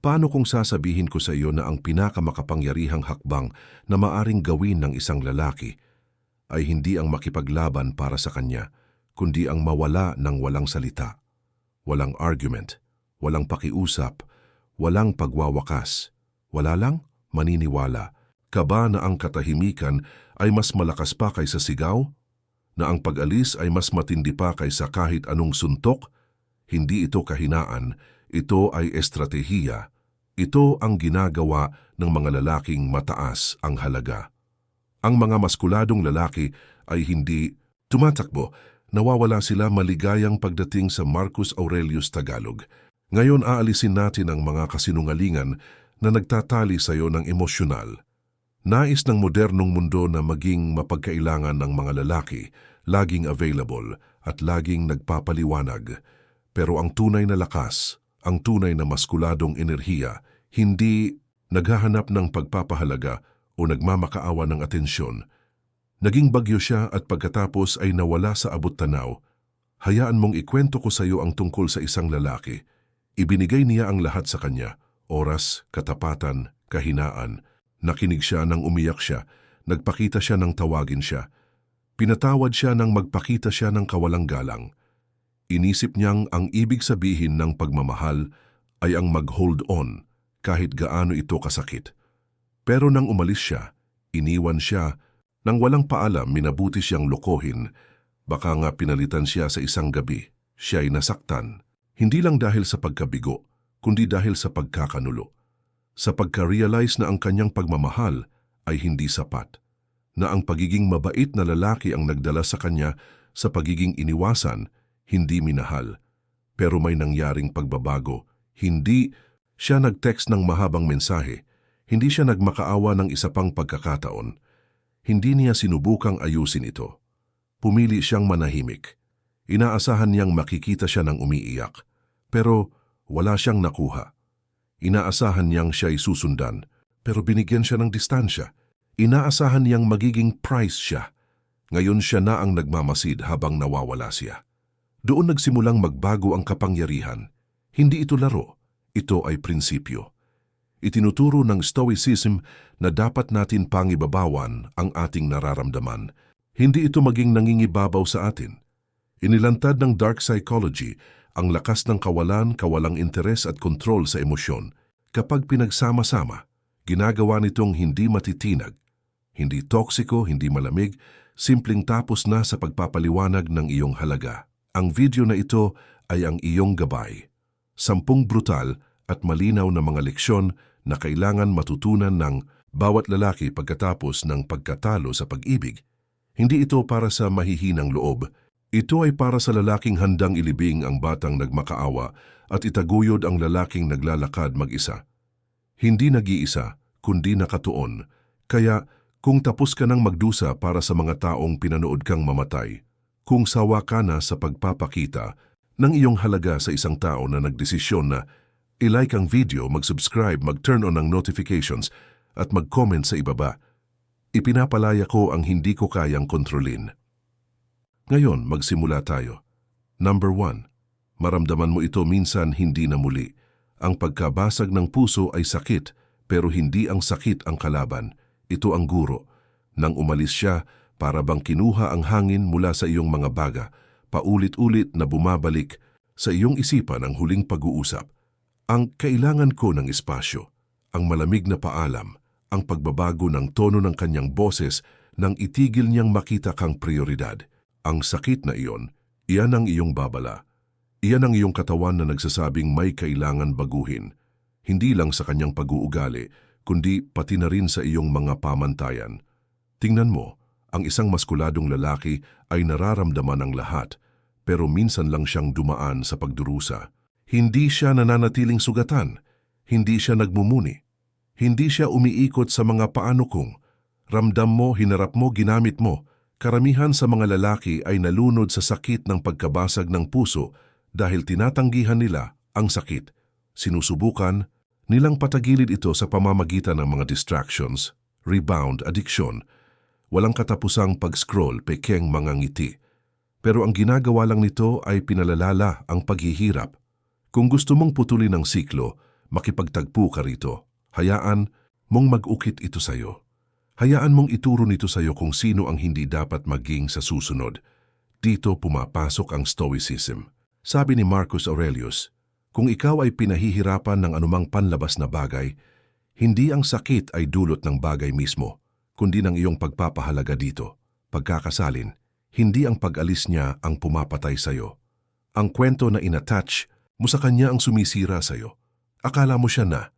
Paano kung sasabihin ko sa iyo na ang pinakamakapangyarihang hakbang na maaring gawin ng isang lalaki ay hindi ang makipaglaban para sa kanya, kundi ang mawala ng walang salita, walang argument, walang pakiusap, walang pagwawakas, wala lang maniniwala. Ka ba na ang katahimikan ay mas malakas pa kaysa sigaw? Na ang pag-alis ay mas matindi pa kaysa kahit anong suntok? Hindi ito kahinaan, ito ay estratehiya. Ito ang ginagawa ng mga lalaking mataas ang halaga. Ang mga maskuladong lalaki ay hindi tumatakbo. Nawawala sila maligayang pagdating sa Marcus Aurelius Tagalog. Ngayon aalisin natin ang mga kasinungalingan na nagtatali sa iyo ng emosyonal. Nais ng modernong mundo na maging mapagkailangan ng mga lalaki, laging available at laging nagpapaliwanag. Pero ang tunay na lakas, ang tunay na maskuladong enerhiya, hindi naghahanap ng pagpapahalaga o nagmamakaawa ng atensyon. Naging bagyo siya at pagkatapos ay nawala sa abot-tanaw. Hayaan mong ikwento ko sa iyo ang tungkol sa isang lalaki. Ibinigay niya ang lahat sa kanya, oras, katapatan, kahinaan. Nakinig siya nang umiyak siya, nagpakita siya nang tawagin siya. Pinatawad siya nang magpakita siya ng kawalang galang. Inisip niyang ang ibig sabihin ng pagmamahal ay ang mag-hold on kahit gaano ito kasakit. Pero nang umalis siya, iniwan siya, nang walang paalam minabuti siyang lokohin. Baka nga pinalitan siya sa isang gabi, siya'y nasaktan. Hindi lang dahil sa pagkabigo, kundi dahil sa pagkakanulo. Sa pagka-realize na ang kanyang pagmamahal ay hindi sapat, na ang pagiging mabait na lalaki ang nagdala sa kanya sa pagiging iniwasan, hindi minahal. Pero may nangyaring pagbabago. Hindi siya nag-text ng mahabang mensahe, hindi siya nagmakaawa ng isa pang pagkakataon. Hindi niya sinubukang ayusin ito. Pumili siyang manahimik. Inaasahan niyang makikita siya ng umiiyak, pero wala siyang nakuha. Inaasahan niyang siya'y susundan, pero binigyan siya ng distansya. Inaasahan niyang magiging prize siya. Ngayon siya na ang nagmamasid habang nawawala siya. Doon nagsimulang magbago ang kapangyarihan. Hindi ito laro, ito ay prinsipyo. Itinuturo ng Stoicism na dapat natin pangibabawan ang ating nararamdaman. Hindi ito maging nangingibabaw sa atin. Inilantad ng dark psychology ang lakas ng kawalang interes at kontrol sa emosyon. Kapag pinagsama-sama, ginagawa nitong hindi matitinag, hindi toksiko, hindi malamig, simpleng tapos na sa pagpapaliwanag ng iyong halaga. Ang video na ito ay ang iyong gabay. 10 brutal at malinaw na mga leksyon na kailangan matutunan ng bawat lalaki pagkatapos ng pagkatalo sa pag-ibig. Hindi ito para sa mahihinang loob. Ito ay para sa lalaking handang ilibing ang batang nagmakaawa at itaguyod ang lalaking naglalakad mag-isa. Hindi nag-iisa, kundi nakatuon. Kaya kung tapos ka nang magdusa para sa mga taong pinanood kang mamatay, kung sawa ka na sa pagpapakita ng iyong halaga sa isang tao na nagdesisyon na i-like ang video, mag-subscribe, mag-turn on ang notifications at mag-comment sa ibaba, ipinapalaya ko ang hindi ko kayang kontrolin. Ngayon, magsimula tayo. Number 1. Maramdaman mo ito minsan hindi na muli. Ang pagkabasag ng puso ay sakit, pero hindi ang sakit ang kalaban. Ito ang guro. Nang umalis siya, para bang kinuha ang hangin mula sa iyong mga baga, paulit-ulit na bumabalik sa iyong isipan ang huling pag-uusap. Ang kailangan ko ng espasyo, ang malamig na paalam, ang pagbabago ng tono ng kanyang boses nang itigil niyang makita kang prioridad. Ang sakit na iyon, iyan ang iyong babala. Iyan ang iyong katawan na nagsasabing may kailangan baguhin. Hindi lang sa kanyang pag-uugali, kundi pati na rin sa iyong mga pamantayan. Tingnan mo, ang isang maskuladong lalaki ay nararamdaman ang lahat, pero minsan lang siyang dumaan sa pagdurusa. Hindi siya nananatiling sugatan, hindi siya nagmumuni, hindi siya umiikot sa mga paano kung. Ramdam mo, hinarap mo, ginamit mo. Karamihan sa mga lalaki ay nalunod sa sakit ng pagkabasag ng puso dahil tinatanggihan nila ang sakit. Sinusubukan nilang patagilid ito sa pamamagitan ng mga distractions, rebound, addiction, walang katapusang pag-scroll, pekeng mga ngiti. Pero ang ginagawa lang nito ay pinalalala ang paghihirap. Kung gusto mong putulin ang siklo, makipagtagpo ka rito. Hayaan mong mag-ukit ito sa'yo. Hayaan mong ituro nito sa'yo kung sino ang hindi dapat maging sa susunod. Dito pumapasok ang Stoicism. Sabi ni Marcus Aurelius, kung ikaw ay pinahihirapan ng anumang panlabas na bagay, hindi ang sakit ay dulot ng bagay mismo, kundi ng iyong pagpapahalaga dito. Pagkakasalin, hindi ang pag-alis niya ang pumapatay sa'yo. Ang kwento na inattach mo sa kanya ang sumisira sa'yo. Akala mo siya na.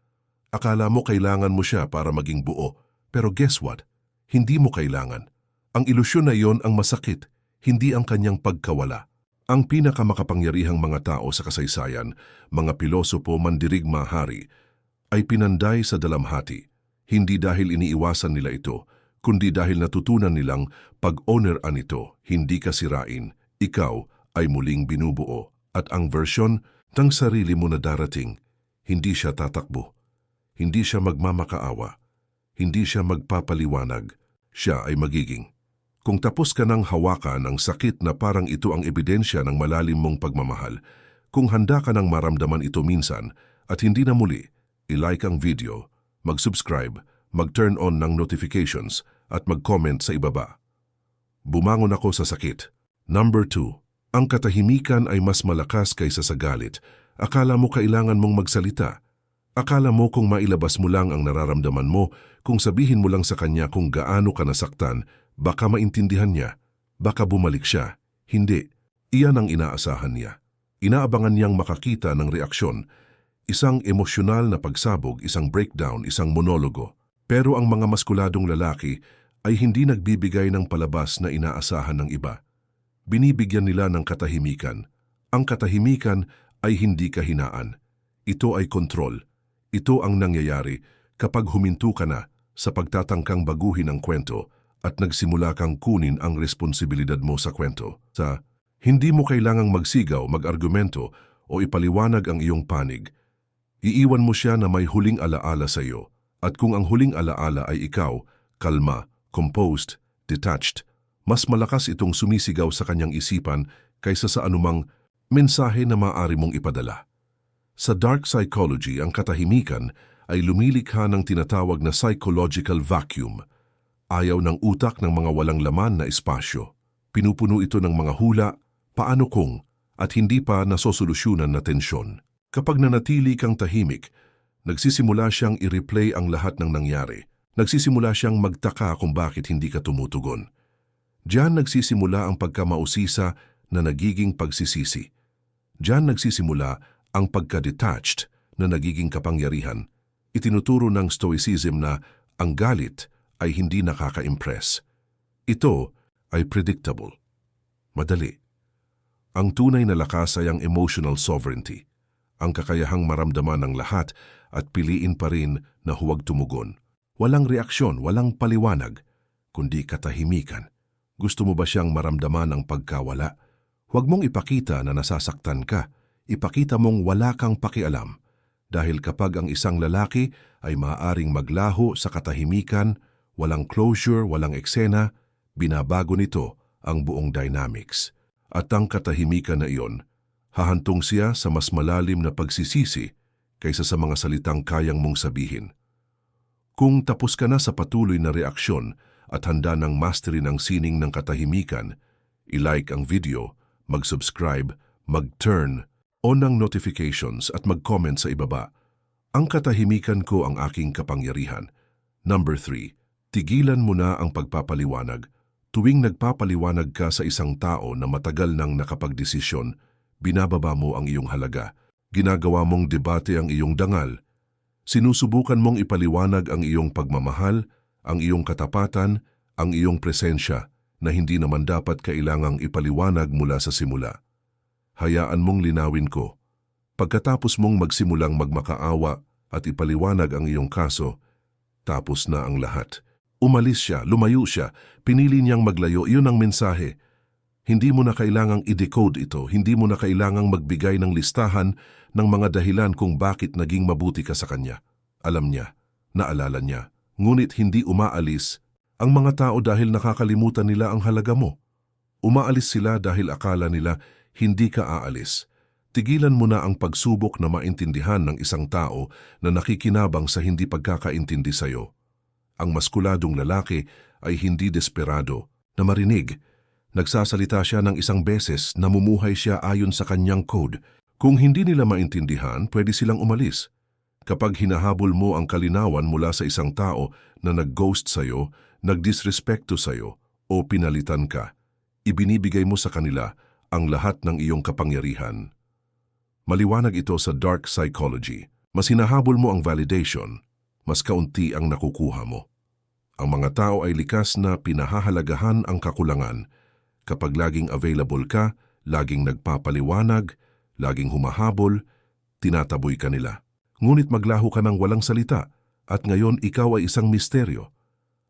Akala mo kailangan mo siya para maging buo. Pero guess what? Hindi mo kailangan. Ang ilusyon na iyon ang masakit, hindi ang kanyang pagkawala. Ang pinakamakapangyarihang mga tao sa kasaysayan, mga pilosopo, mandirigma, hari, ay pinanday sa dalamhati, hindi dahil iniiwasan nila ito, kundi dahil natutunan nilang pag-honoran ito, hindi ka sirain, ikaw ay muling binubuo, at ang versyon ng sarili mo na darating, hindi siya tatakbo, hindi siya magmamakaawa, hindi siya magpapaliwanag, siya ay magiging. Kung tapos ka ng hawakan ang sakit na parang ito ang ebidensya ng malalim mong pagmamahal, kung handa ka ng maramdaman ito minsan at hindi na muli, i-like ang video, mag-subscribe, mag-turn on ng notifications at mag-comment sa ibaba. Bumangon ako sa sakit. Number 2. Ang katahimikan ay mas malakas kaysa sa galit. Akala mo kailangan mong magsalita. Akala mo kung mailabas mo lang ang nararamdaman mo, kung sabihin mo lang sa kanya kung gaano ka nasaktan, baka maintindihan niya, baka bumalik siya. Hindi. Iyan ang inaasahan niya. Inaabangan niyang makakita ng reaksyon. Isang emosyonal na pagsabog, isang breakdown, isang monologo. Pero ang mga maskuladong lalaki ay hindi nagbibigay ng palabas na inaasahan ng iba. Binibigyan nila ng katahimikan. Ang katahimikan ay hindi kahinaan. Ito ay kontrol. Ito ang nangyayari kapag huminto ka na sa pagtatangkang baguhin ang kwento at nagsimula kang kunin ang responsibilidad mo sa kwento. Hindi mo kailangang magsigaw, mag-argumento o ipaliwanag ang iyong panig. Iiwan mo siya na may huling alaala sa iyo. At kung ang huling alaala ay ikaw, kalma, composed, detached, mas malakas itong sumisigaw sa kanyang isipan kaysa sa anumang mensahe na maaari mong ipadala. Sa dark psychology, ang katahimikan ay lumilikha ng tinatawag na psychological vacuum. Ayaw ng utak ng mga walang laman na espasyo. Pinupuno ito ng mga hula, paano kung, at hindi pa nasosolusyunan na tensyon. Kapag nanatili kang tahimik, nagsisimula siyang i-replay ang lahat ng nangyari. Nagsisimula siyang magtaka kung bakit hindi ka tumutugon. Diyan nagsisimula ang pagkamausisa na nagiging pagsisisi. Diyan nagsisimula ang pagka-detached na nagiging kapangyarihan. Itinuturo ng Stoicism na ang galit ay hindi nakaka-impress. Ito ay predictable. Madali. Ang tunay na lakas ay ang emotional sovereignty, ang kakayahang maramdaman ng lahat at piliin pa rin na huwag tumugon. Walang reaksyon, walang paliwanag, kundi katahimikan. Gusto mo ba siyang maramdaman ang pagkawala? Huwag mong ipakita na nasasaktan ka. Ipakita mong wala kang pakialam. Dahil kapag ang isang lalaki ay maaaring maglaho sa katahimikan, walang closure, walang eksena, binabago nito ang buong dynamics. At ang katahimikan na iyon, hahantong siya sa mas malalim na pagsisisi kaysa sa mga salitang kayang mong sabihin. Kung tapos ka na sa patuloy na reaksyon at handa ng mastery ng sining ng katahimikan, i-like ang video, mag-subscribe, mag-turn on ng notifications at mag-comment sa ibaba. Ang katahimikan ko ang aking kapangyarihan. Number 3. Tigilan mo na ang pagpapaliwanag. Tuwing nagpapaliwanag ka sa isang tao na matagal nang nakapagdesisyon, binababa mo ang iyong halaga. Ginagawa mong debate ang iyong dangal. Sinusubukan mong ipaliwanag ang iyong pagmamahal, ang iyong katapatan, ang iyong presensya na hindi naman dapat kailangang ipaliwanag mula sa simula. Hayaan mong linawin ko. Pagkatapos mong magsimulang magmakaawa at ipaliwanag ang iyong kaso, tapos na ang lahat. Umalis siya, lumayo siya, pinili niyang maglayo, iyon ang mensahe. Hindi mo na kailangang i-decode ito, hindi mo na kailangang magbigay ng listahan ng mga dahilan kung bakit naging mabuti ka sa kanya. Alam niya, naalala niya, ngunit hindi umaalis ang mga tao dahil nakakalimutan nila ang halaga mo. Umaalis sila dahil akala nila hindi ka aalis. Tigilan mo na ang pagsubok na maintindihan ng isang tao na nakikinabang sa hindi pagkakaintindi sa'yo. Ang maskuladong lalaki ay hindi desperado na marinig. Nagsasalita siya ng isang beses, namumuhay siya ayon sa kanyang code. Kung hindi nila maintindihan, pwede silang umalis. Kapag hinahabol mo ang kalinawan mula sa isang tao na nag-ghost sa'yo, nag-disrespecto sa'yo, o pinalitan ka, ibinibigay mo sa kanila ang lahat ng iyong kapangyarihan. Maliwanag ito sa dark psychology. Mas hinahabol mo ang validation, mas kaunti ang nakukuha mo. Ang mga tao ay likas na pinahahalagahan ang kakulangan. Kapag laging available ka, laging nagpapaliwanag, laging humahabol, tinataboy ka nila. Ngunit maglaho ka ng walang salita at ngayon ikaw ay isang misteryo.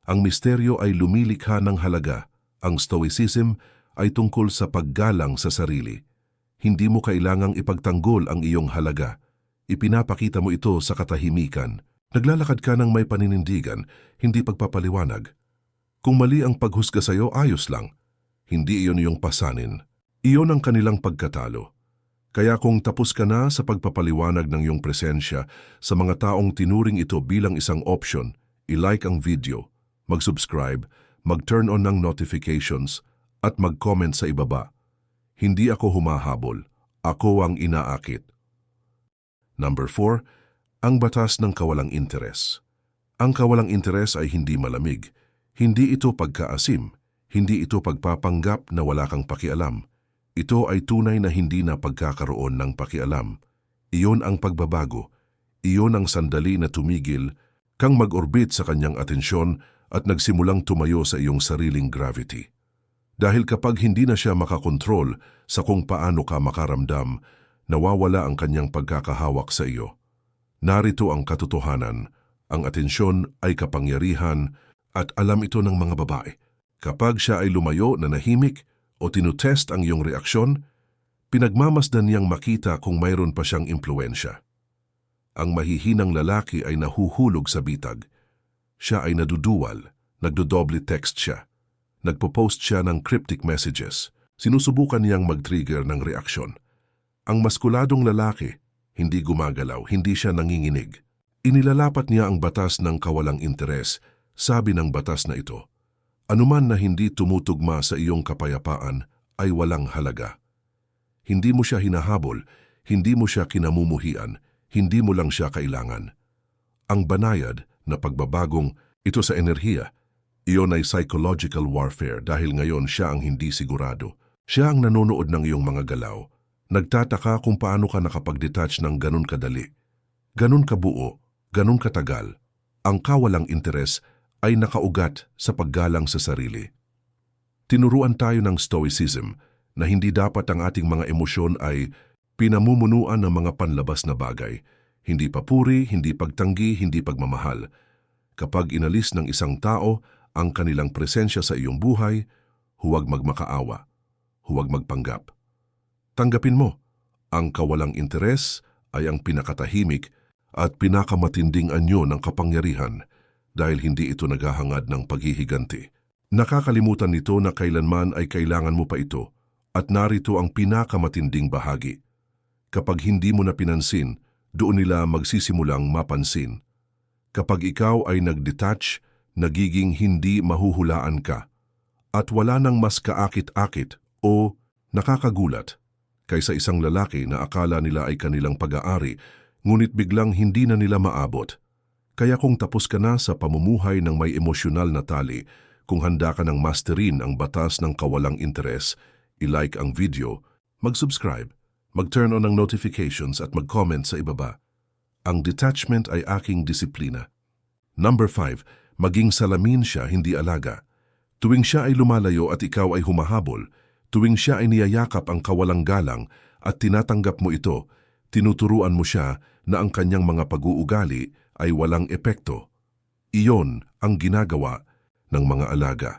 Ang misteryo ay lumilikha ng halaga. Ang stoicism ay tungkol sa paggalang sa sarili. Hindi mo kailangang ipagtanggol ang iyong halaga. Ipinapakita mo ito sa katahimikan. Naglalakad ka ng may paninindigan, hindi pagpapaliwanag. Kung mali ang paghusga sa iyo, ayos lang. Hindi iyon iyong pasanin. Iyon ang kanilang pagkatalo. Kaya kung tapos ka na sa pagpapaliwanag ng iyong presensya sa mga taong tinuring ito bilang isang option, i-like ang video, mag-subscribe, mag-turn on ng notifications, at mag-comment sa ibaba. Hindi ako humahabol, ako ang inaakit. Number 4, ang batas ng kawalang interes. Ang kawalang interes ay hindi malamig. Hindi ito pagkaasim. Hindi ito pagpapanggap na wala kang pakialam. Ito ay tunay na hindi na pagkakaroon ng pakialam. Iyon ang pagbabago. Iyon ang sandali na tumigil, kang mag-orbit sa kanyang atensyon at nagsimulang tumayo sa iyong sariling gravity. Dahil kapag hindi na siya makakontrol sa kung paano ka makaramdam, nawawala ang kanyang pagkakahawak sa iyo. Narito ang katotohanan, ang atensyon ay kapangyarihan at alam ito ng mga babae. Kapag siya ay lumayo na nahimik o tinutest ang iyong reaksyon, pinagmamasdan niyang makita kung mayroon pa siyang impluensya. Ang mahihinang lalaki ay nahuhulog sa bitag. Siya ay naduduwal, nagdodoble text siya. Nagpo-post siya ng cryptic messages. Sinusubukan niyang mag-trigger ng reaksyon. Ang maskuladong lalaki, hindi gumagalaw, hindi siya nanginginig. Inilalapat niya ang batas ng kawalang interes, sabi ng batas na ito. Anuman na hindi tumutugma sa iyong kapayapaan ay walang halaga. Hindi mo siya hinahabol, hindi mo siya kinamumuhian, hindi mo lang siya kailangan. Ang banayad na pagbabagong ito sa enerhiya, iyon ay psychological warfare dahil ngayon siya ang hindi sigurado. Siya ang nanonood ng iyong mga galaw. Nagtataka kung paano ka nakapag-detach ng ganun kadali. Ganun kabuo, ganun katagal. Ang kawalang interes ay nakaugat sa paggalang sa sarili. Tinuruan tayo ng stoicism na hindi dapat ang ating mga emosyon ay pinamumunuan ng mga panlabas na bagay. Hindi papuri, hindi pagtanggi, hindi pagmamahal. Kapag inalis ng isang tao ang kanilang presensya sa iyong buhay, huwag magmakaawa, huwag magpanggap. Tanggapin mo, ang kawalang interes ay ang pinakatahimik at pinakamatinding anyo ng kapangyarihan dahil hindi ito naghahangad ng paghihiganti. Nakakalimutan nito na kailanman ay kailangan mo pa ito at narito ang pinakamatinding bahagi. Kapag hindi mo na pinansin, doon nila magsisimulang mapansin. Kapag ikaw ay nag-detach, nagiging hindi mahuhulaan ka at wala nang mas kaakit-akit o nakakagulat kaysa isang lalaki na akala nila ay kanilang pag-aari ngunit biglang hindi na nila maabot. Kaya kung tapos ka na sa pamumuhay ng may emosyonal na tali, kung handa ka ng masterin ang batas ng kawalang interes, i-like ang video, mag-subscribe, mag-turn on ang notifications at mag-comment sa ibaba. Ang detachment ay aking disiplina. Number 5. Maging salamin siya, hindi alaga. Tuwing siya ay lumalayo at ikaw ay humahabol, tuwing siya ay niyayakap ang kawalang galang at tinatanggap mo ito, tinuturuan mo siya na ang kanyang mga pag-uugali ay walang epekto. Iyon ang ginagawa ng mga alaga.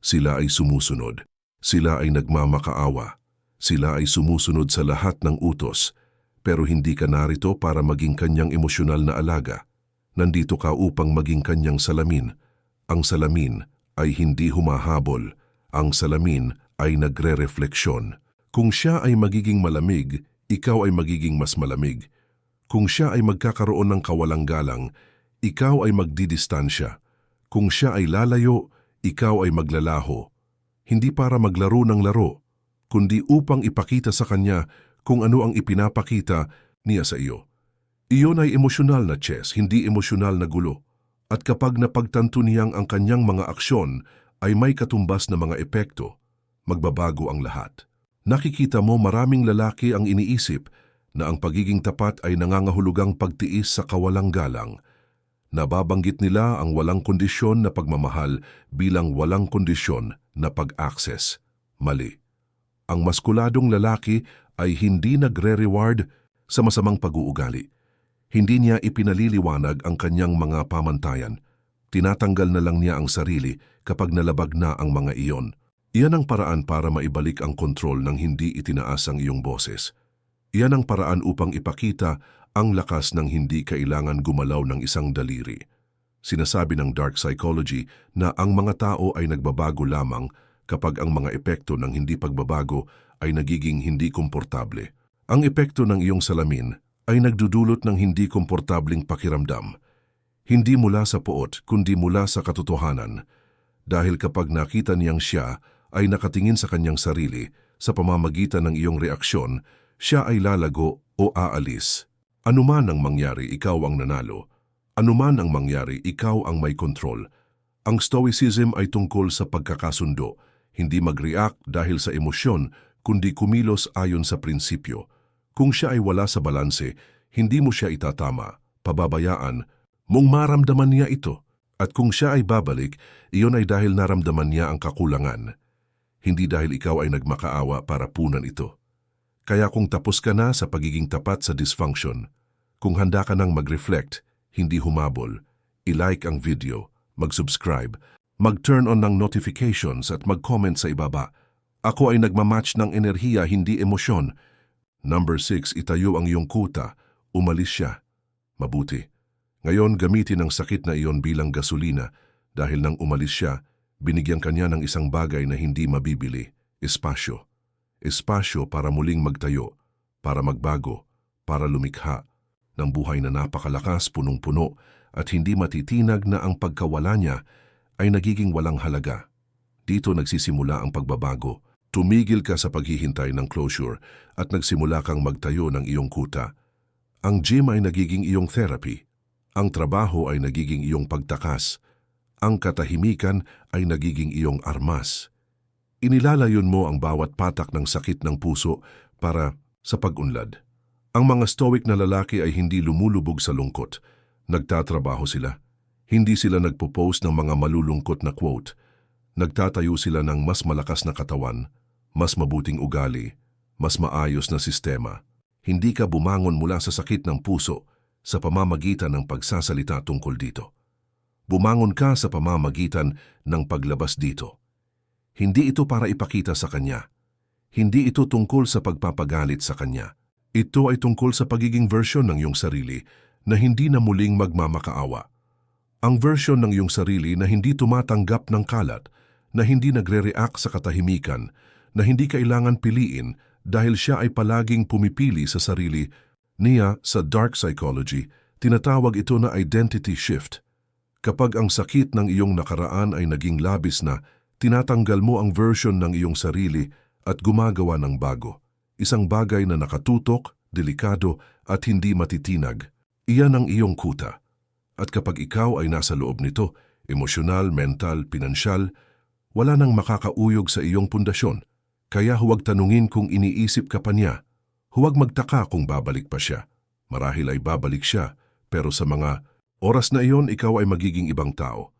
Sila ay sumusunod. Sila ay nagmamakaawa. Sila ay sumusunod sa lahat ng utos. Pero hindi ka narito para maging kanyang emosyonal na alaga. Nandito ka upang maging kanyang salamin. Ang salamin ay hindi humahabol. Ang salamin ay nagre-refleksyon. Kung siya ay magiging malamig, ikaw ay magiging mas malamig. Kung siya ay magkakaroon ng kawalang galang, ikaw ay magdidistansya. Kung siya ay lalayo, ikaw ay maglalaho. Hindi para maglaro ng laro, kundi upang ipakita sa kanya kung ano ang ipinapakita niya sa iyo. Iyon ay emosyonal na chess, hindi emosyonal na gulo. At kapag napagtanto niyang ang kanyang mga aksyon ay may katumbas na mga epekto, magbabago ang lahat. Nakikita mo maraming lalaki ang iniisip na ang pagiging tapat ay nangangahulugang pagtiis sa kawalang galang. Nababanggit nila ang walang kondisyon na pagmamahal bilang walang kondisyon na pag-access. Mali. Ang maskuladong lalaki ay hindi nagre-reward sa masamang pag-uugali. Hindi niya ipinaliliwanag ang kanyang mga pamantayan. Tinatanggal na lang niya ang sarili kapag nalabag na ang mga iyon. Iyan ang paraan para maibalik ang kontrol ng hindi itinaas ang iyong boses. Iyan ang paraan upang ipakita ang lakas ng hindi kailangan gumalaw ng isang daliri. Sinasabi ng dark psychology na ang mga tao ay nagbabago lamang kapag ang mga epekto ng hindi pagbabago ay nagiging hindi komportable. Ang epekto ng iyong salamin ay nagdudulot ng hindi komportabling pakiramdam. Hindi mula sa puot, kundi mula sa katotohanan. Dahil kapag nakita niyang siya ay nakatingin sa kanyang sarili sa pamamagitan ng iyong reaksyon, siya ay lalago o aalis. Anuman ang mangyari, ikaw ang nanalo. Anuman ang mangyari, ikaw ang may kontrol. Ang Stoicism ay tungkol sa pagkakasundo, hindi mag-react dahil sa emosyon, kundi kumilos ayon sa prinsipyo. Kung siya ay wala sa balanse, hindi mo siya itatama, pababayaan, mong maramdaman niya ito. At kung siya ay babalik, iyon ay dahil naramdaman niya ang kakulangan. Hindi dahil ikaw ay nagmakaawa para punan ito. Kaya kung tapos ka na sa pagiging tapat sa dysfunction, kung handa ka nang mag-reflect, hindi humabol, i-like ang video, mag-subscribe, mag-turn on ng notifications at mag-comment sa ibaba. Ako ay nagmamatch ng enerhiya, hindi emosyon. Number 6, itayo ang iyong kuta, umalis siya. Mabuti. Ngayon gamitin ang sakit na iyon bilang gasolina dahil nang umalis siya, binigyan kanya ng isang bagay na hindi mabibili, espasyo. Espasyo para muling magtayo, para magbago, para lumikha ng buhay na napakalakas, punong-puno at hindi matitinag na ang pagkawala niya ay nagiging walang halaga. Dito nagsisimula ang pagbabago. Tumigil ka sa paghihintay ng closure at nagsimula kang magtayo ng iyong kuta. Ang gym ay nagiging iyong therapy. Ang trabaho ay nagiging iyong pagtakas. Ang katahimikan ay nagiging iyong armas. Inilalayon mo ang bawat patak ng sakit ng puso para sa pag-unlad. Ang mga stoic na lalaki ay hindi lumulubog sa lungkot. Nagtatrabaho sila. Hindi sila nagpo-post ng mga malulungkot na quote. Nagtatayo sila ng mas malakas na katawan, mas mabuting ugali, mas maayos na sistema. Hindi ka bumangon mula sa sakit ng puso sa pamamagitan ng pagsasalita tungkol dito. Bumangon ka sa pamamagitan ng paglabas dito. Hindi ito para ipakita sa kanya. Hindi ito tungkol sa pagpapagalit sa kanya. Ito ay tungkol sa pagiging version ng iyong sarili na hindi na muling magmamakaawa. Ang version ng iyong sarili na hindi tumatanggap ng kalat, na hindi nagre-react sa katahimikan, na hindi kailangan piliin dahil siya ay palaging pumipili sa sarili. Niya sa dark psychology, tinatawag ito na identity shift. Kapag ang sakit ng iyong nakaraan ay naging labis na, tinatanggal mo ang version ng iyong sarili at gumagawa ng bago. Isang bagay na nakatutok, delikado at hindi matitinag. Iyan ang iyong kuta. At kapag ikaw ay nasa loob nito, emosyonal, mental, pinansyal, wala nang makakauyog sa iyong pundasyon. Kaya huwag tanungin kung iniisip ka pa niya. Huwag magtaka kung babalik pa siya. Marahil ay babalik siya, pero sa mga oras na iyon ikaw ay magiging ibang tao.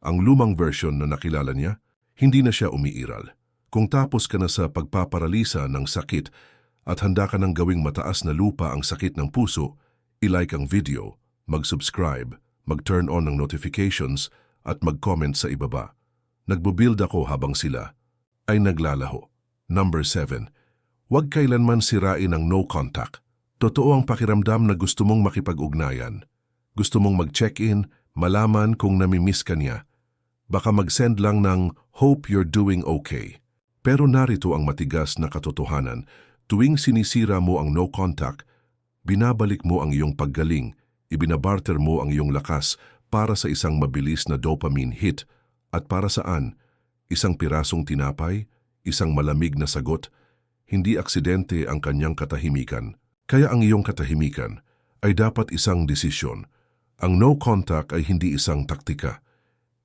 Ang lumang version na nakilala niya, hindi na siya umiiral. Kung tapos ka na sa pagpaparalisa ng sakit at handa ka nang gawing mataas na lupa ang sakit ng puso, i-like ang video, mag-subscribe, mag-turn on ng notifications at mag-comment sa ibaba. Nagbubuild ako habang sila ay naglalaho. Number 7. Huwag kailanman sirain ang no contact. Totoo ang pakiramdam na gusto mong makipag-ugnayan. Gusto mong mag-check-in, malaman kung namimiss ka niya. Baka mag-send lang ng hope you're doing okay. Pero narito ang matigas na katotohanan. Tuwing sinisira mo ang no contact, binabalik mo ang iyong paggaling, ibinabarter mo ang iyong lakas para sa isang mabilis na dopamine hit. At para saan? Isang pirasong tinapay? Isang malamig na sagot? Hindi aksidente ang kanyang katahimikan. Kaya ang iyong katahimikan ay dapat isang desisyon. Ang no contact ay hindi isang taktika.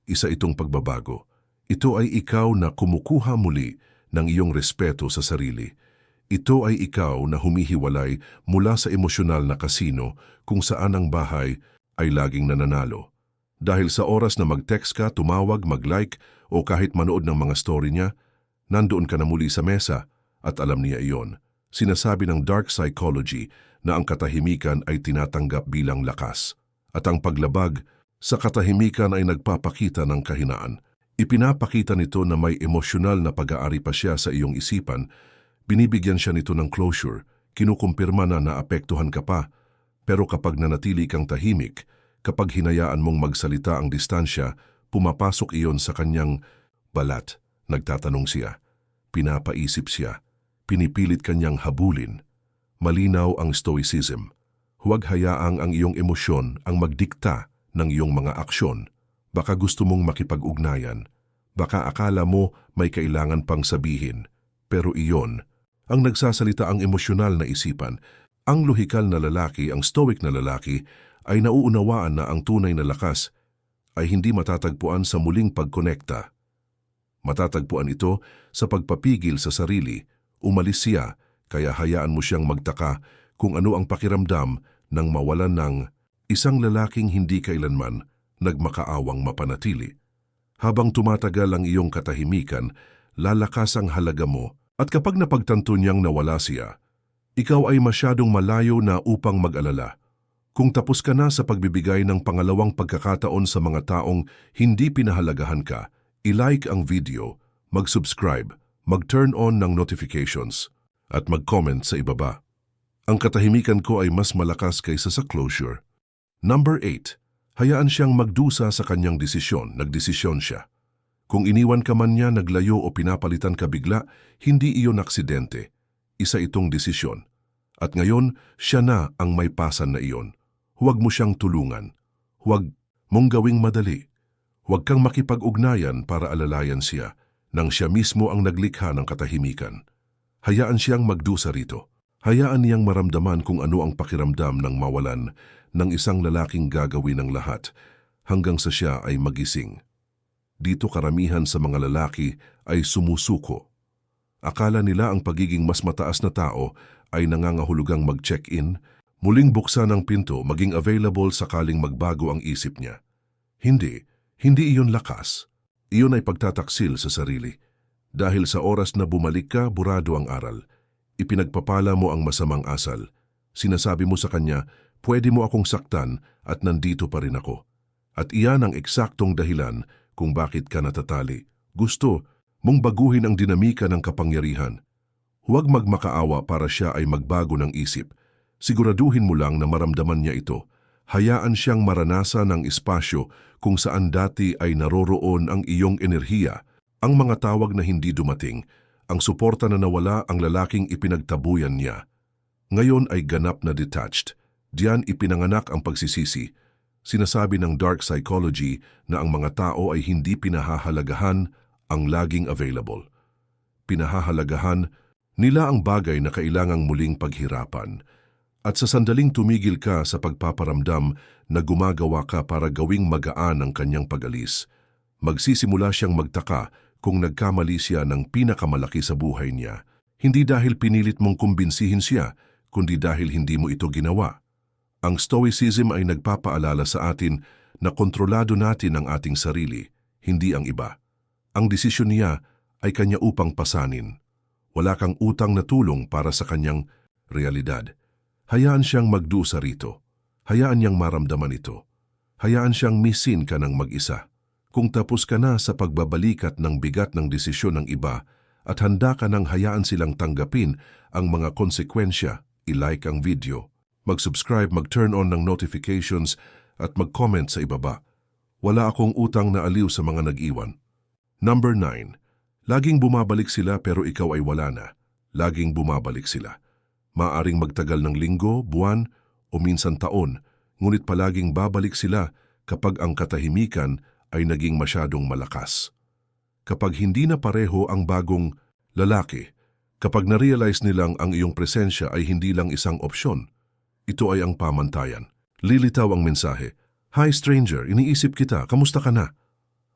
Isa itong pagbabago. Ito ay ikaw na kumukuha muli ng iyong respeto sa sarili. Ito ay ikaw na humihiwalay mula sa emosyonal na kasino kung saan ang bahay ay laging nananalo. Dahil sa oras na mag-text ka, tumawag, mag-like o kahit manood ng mga story niya, nandoon ka na muli sa mesa at alam niya iyon. Sinasabi ng dark psychology na ang katahimikan ay tinatanggap bilang lakas at ang paglabag sa katahimikan ay nagpapakita ng kahinaan. Ipinapakita nito na may emosyonal na pag-aari pa siya sa iyong isipan. Binibigyan siya nito ng closure, kinukumpirma na naapektuhan ka pa. Pero kapag nanatili kang tahimik, kapag hinayaan mong magsalita ang distansya, pumapasok iyon sa kanyang balat. Nagtatanong siya, pinapaisip siya, pinipilit kanyang habulin. Malinaw ang stoicism. Huwag hayaang ang iyong emosyon ang magdikta ng iyong mga aksyon. Baka gusto mong makipag-ugnayan. Baka akala mo may kailangan pang sabihin. Pero iyon, ang nagsasalita ang emosyonal na isipan. Ang lohikal na lalaki, ang stoic na lalaki, ay nauunawaan na ang tunay na lakas ay hindi matatagpuan sa muling pagkonekta. Matatagpuan ito sa pagpapigil sa sarili. Umalis siya, kaya hayaan mo siyang magtaka kung ano ang pakiramdam ng mawalan ng isang lalaking hindi kailanman nagmakaawang mapanatili. Habang tumatagal ang iyong katahimikan, lalakas ang halaga mo. At kapag napagtanto niyang nawala siya, ikaw ay masyadong malayo na upang mag-alala. Kung tapos ka na sa pagbibigay ng pangalawang pagkakataon sa mga taong hindi pinahalagahan ka, i-like ang video, mag-subscribe, mag-turn on ng notifications, at mag-comment sa ibaba. Ang katahimikan ko ay mas malakas kaysa sa closure. Number 8. Hayaan siyang magdusa sa kanyang desisyon, nagdesisyon siya. Kung iniwan ka man niya, naglayo o pinapalitan ka bigla, hindi iyon aksidente. Isa itong desisyon. At ngayon, siya na ang may pasan na iyon. Huwag mo siyang tulungan. Huwag mong gawing madali. Huwag kang makipag-ugnayan para alalayan siya nang siya mismo ang naglikha ng katahimikan. Hayaan siyang magdusa rito. Hayaan niyang maramdaman kung ano ang pakiramdam ng mawalan ng isang lalaking gagawin ng lahat hanggang sa siya ay magising. Dito karamihan sa mga lalaki ay sumusuko. Akala nila ang pagiging mas mataas na tao ay nangangahulugang mag-check-in, muling buksan ang pinto, maging available sakaling magbago ang isip niya. Hindi iyon lakas. Iyon ay pagtataksil sa sarili. Dahil sa oras na bumalik ka, burado ang aral. Ipinagpapala mo ang masamang asal. Sinasabi mo sa kanya, pwede mo akong saktan at nandito pa rin ako. At iyan ang eksaktong dahilan kung bakit ka natatali. Gusto mong baguhin ang dinamika ng kapangyarihan. Huwag magmakaawa para siya ay magbago ng isip. Siguraduhin mo lang na maramdaman niya ito. Hayaan siyang maranasan ang espasyo kung saan dati ay naroroon ang iyong enerhiya, ang mga tawag na hindi dumating, ang suporta na nawala, ang lalaking ipinagtabuyan niya. Ngayon ay ganap na detached. Diyan ipinanganak ang pagsisisi. Sinasabi ng dark psychology na ang mga tao ay hindi pinahahalagahan ang laging available. Pinahahalagahan nila ang bagay na kailangang muling paghirapan. At sa sandaling tumigil ka sa pagpaparamdam na gumagawa ka para gawing magaan ang kanyang pag-alis, magsisimula siyang magtaka kung nagkamali siya ng pinakamalaki sa buhay niya. Hindi dahil pinilit mong kumbinsihin siya, kundi dahil hindi mo ito ginawa. Ang stoicism ay nagpapaalala sa atin na kontrolado natin ang ating sarili, hindi ang iba. Ang desisyon niya ay kanya upang pasanin. Wala kang utang na tulong para sa kanyang realidad. Hayaan siyang magdusa rito. Hayaan niyang maramdaman ito. Hayaan siyang misin ka ng mag-isa. Kung tapos ka na sa pagbabalikat ng bigat ng desisyon ng iba at handa ka nang hayaan silang tanggapin ang mga konsekwensya, i-like ang video, mag-subscribe, mag-turn on ng notifications at mag-comment sa ibaba. Wala akong utang na aliw sa mga nag-iwan. Number 9. Laging bumabalik sila pero ikaw ay wala na. laging bumabalik sila. Maaring magtagal ng linggo, buwan, o minsan taon, ngunit palaging babalik sila kapag ang katahimikan ay naging masyadong malakas. Kapag hindi na pareho ang bagong lalaki, kapag na-realize nilang ang iyong presensya ay hindi lang isang opsyon, ito ay ang pamantayan. Lilitaw ang mensahe, "Hi stranger, iniisip kita, kamusta ka na?"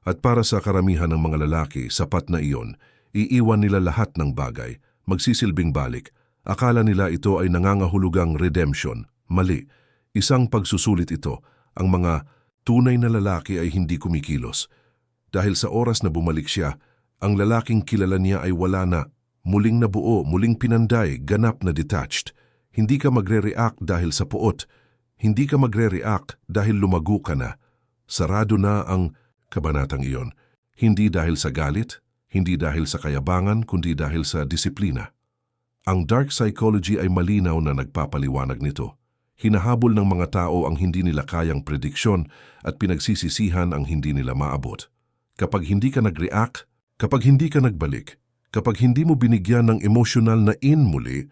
At para sa karamihan ng mga lalaki, sapat na iyon, iiwan nila lahat ng bagay, magsisilbing balik. Akala nila ito ay nangangahulugang redemption. Mali. Isang pagsusulit ito. Ang mga tunay na lalaki ay hindi kumikilos. Dahil sa oras na bumalik siya, ang lalaking kilala niya ay wala na. Muling nabuo, muling pinanday, ganap na detached. Hindi ka magre-react dahil sa puot. Hindi ka magre-react dahil lumago ka na. Sarado na ang kabanatang iyon. Hindi dahil sa galit, hindi dahil sa kayabangan, kundi dahil sa disiplina. Ang dark psychology ay malinaw na nagpapaliwanag nito. Hinahabol ng mga tao ang hindi nila kayang prediksyon at pinagsisisihan ang hindi nila maabot. Kapag hindi ka nag-react, kapag hindi ka nagbalik, kapag hindi mo binigyan ng emosyonal na muli,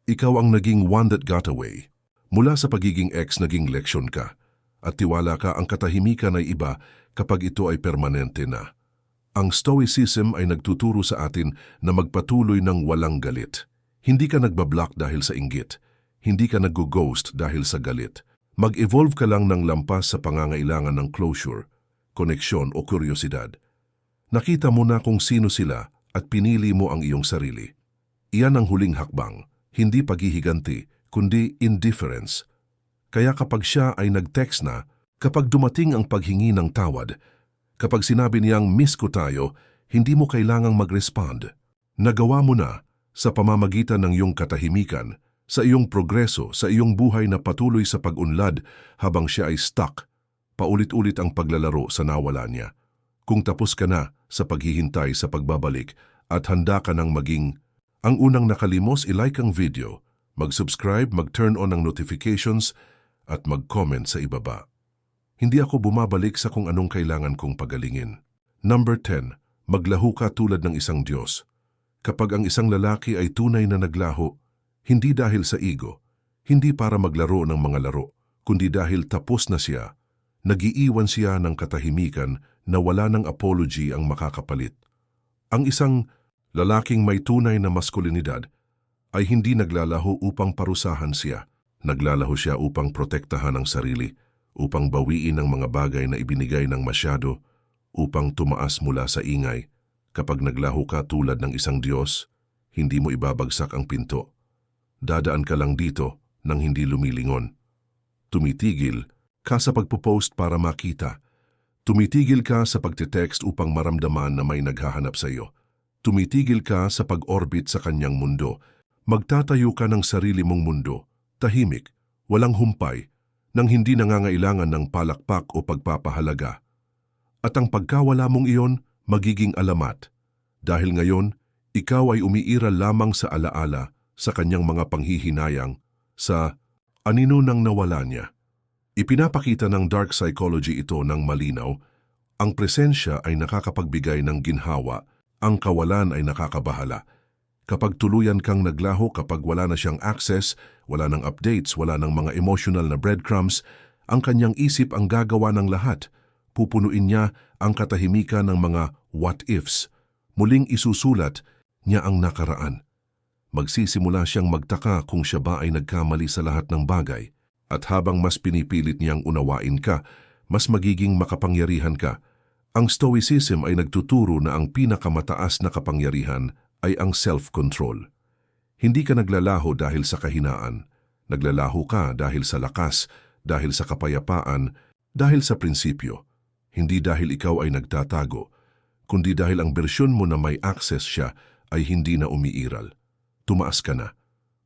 ikaw ang naging one that got away. Mula sa pagiging ex, naging leksyon ka. At tiwala ka, ang katahimikan ay iba kapag ito ay permanente na. Ang Stoicism ay nagtuturo sa atin na magpatuloy ng walang galit. Hindi ka nagbablock dahil sa inggit. Hindi ka nag-ghost dahil sa galit. Mag-evolve ka lang ng lampas sa pangangailangan ng closure, koneksyon o kuryosidad. Nakita mo na kung sino sila at pinili mo ang iyong sarili. Iyan ang huling hakbang, hindi paghihiganti, kundi indifference. Kaya kapag siya ay nag-text na, kapag dumating ang paghingi ng tawad, kapag sinabi niyang miss ko tayo, hindi mo kailangang mag-respond. Nagawa mo na sa pamamagitan ng iyong katahimikan, sa iyong progreso, sa iyong buhay na patuloy sa pag-unlad habang siya ay stuck. Paulit-ulit ang paglalaro sa nawala niya. Kung tapos ka na sa paghihintay sa pagbabalik at handa ka ng maging ang unang nakalimos, i-like ang video, mag-subscribe, mag-turn on ang notifications, at mag-comment sa ibaba. Hindi ako bumabalik sa kung anong kailangan kong pagalingin. Number 10. Maglaho ka tulad ng isang Diyos. Kapag ang isang lalaki ay tunay na naglaho, hindi dahil sa ego, hindi para maglaro ng mga laro, kundi dahil tapos na siya, nag-iiwan siya ng katahimikan na wala ng apology ang makakapalit. Ang isang lalaking may tunay na maskulinidad ay hindi naglalaho upang parusahan siya. Naglalaho siya upang protektahan ang sarili, upang bawiin ang mga bagay na ibinigay ng masyado, upang tumaas mula sa ingay. Kapag naglaho ka tulad ng isang Diyos, hindi mo ibabagsak ang pinto. Dadaan ka lang dito nang hindi lumilingon. Tumitigil ka sa pagpo-post para makita. Tumitigil ka sa pagte-text upang maramdaman na may naghahanap sa iyo. Tumitigil ka sa pag-orbit sa kanyang mundo. Magtatayo ka ng sarili mong mundo. Tahimik, walang humpay, nang hindi nangangailangan ng palakpak o pagpapahalaga. At ang pagkawala mong iyon, magiging alamat. Dahil ngayon, ikaw ay umiiral lamang sa alaala, sa kanyang mga panghihinayang, sa anino nang nawala niya. Ipinapakita ng dark psychology ito ng malinaw, ang presensya ay nakakapagbigay ng ginhawa, ang kawalan ay nakakabahala. Kapag tuluyan kang naglaho, kapag wala na siyang access, wala ng updates, wala ng mga emotional na breadcrumbs, ang kanyang isip ang gagawa ng lahat. Pupunuin niya ang katahimikan ng mga what-ifs. Muling isusulat niya ang nakaraan. Magsisimula siyang magtaka kung siya ba ay nagkamali sa lahat ng bagay. At habang mas pinipilit niyang unawain ka, mas magiging makapangyarihan ka. Ang Stoicism ay nagtuturo na ang pinakamataas na kapangyarihan ay ang self-control. Hindi ka naglalaho dahil sa kahinaan. Naglalaho ka dahil sa lakas, dahil sa kapayapaan, dahil sa prinsipyo. Hindi dahil ikaw ay nagtatago, kundi dahil ang bersyon mo na may access siya ay hindi na umiiral. Tumaas ka na,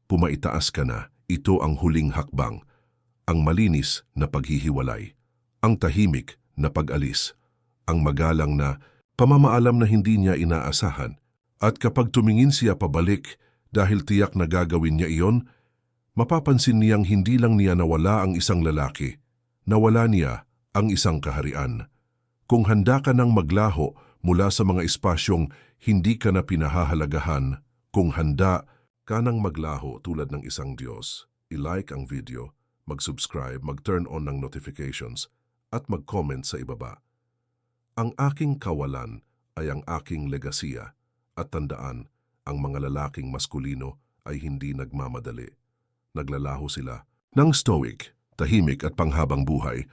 pumaitaas ka na, ito ang huling hakbang. Ang malinis na paghihiwalay, ang tahimik na pag-alis, ang magalang na pamamaalam na hindi niya inaasahan. At kapag tumingin siya pabalik dahil tiyak na gagawin niya iyon, mapapansin niyang hindi lang niya nawala ang isang lalaki, nawala niya ang isang kaharian. Kung handa ka nang maglaho mula sa mga espasyong hindi ka na pinahahalagahan, kung handa Kanang maglaho tulad ng isang Diyos, i-like ang video, mag-subscribe, mag-turn on ng notifications, at mag-comment sa ibaba. Ang aking kawalan ay ang aking legasiya, at tandaan, ang mga lalaking maskulino ay hindi nagmamadali. Naglalaho sila ng stoic, tahimik at panghabang buhay